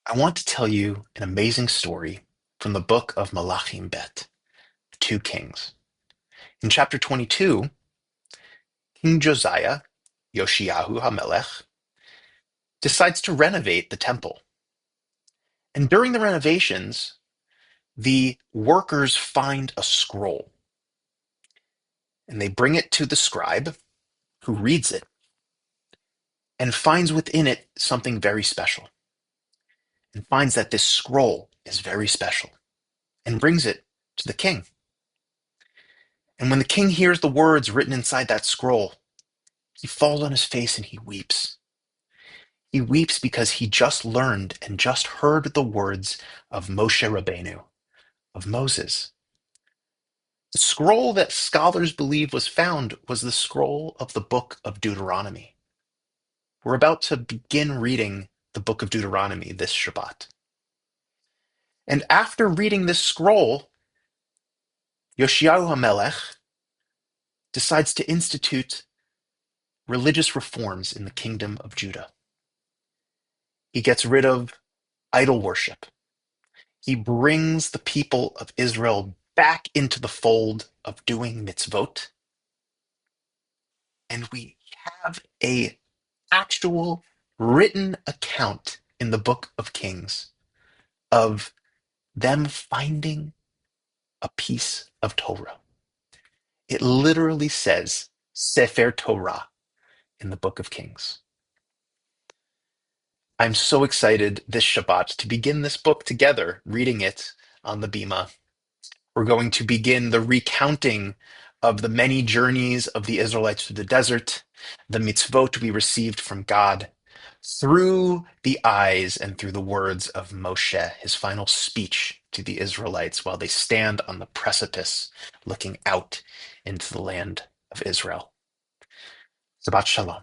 I want to tell you an amazing story from the book of Malachim Bet, the two kings. In chapter 22, King Josiah, Yoshiyahu HaMelech, decides to renovate the temple. And during the renovations, the workers find a scroll and they bring it to the scribe who reads it and finds within it something very special and finds that this scroll is very special and brings it to the king. And when the king hears the words written inside that scroll, he falls on his face and he weeps. He weeps because he just learned and just heard the words of Moshe Rabbeinu, of Moses. The scroll that scholars believe was found was the scroll of the book of Deuteronomy. We're about to begin reading the book of Deuteronomy this Shabbat. And after reading this scroll, Yoshiyahu HaMelech decides to institute religious reforms in the kingdom of Judah. He gets rid of idol worship. He brings the people of Israel back into the fold of doing mitzvot. And we have a actual written account in the book of Kings of them finding a piece of Torah. It literally says Sefer Torah in the book of Kings. I'm so excited this Shabbat to begin this book together, reading it on the Bima. We're going to begin the recounting of the many journeys of the Israelites through the desert, the mitzvot we received from God, through the eyes and through the words of Moshe, his final speech to the Israelites while they stand on the precipice looking out into the land of Israel. Shabbat Shalom.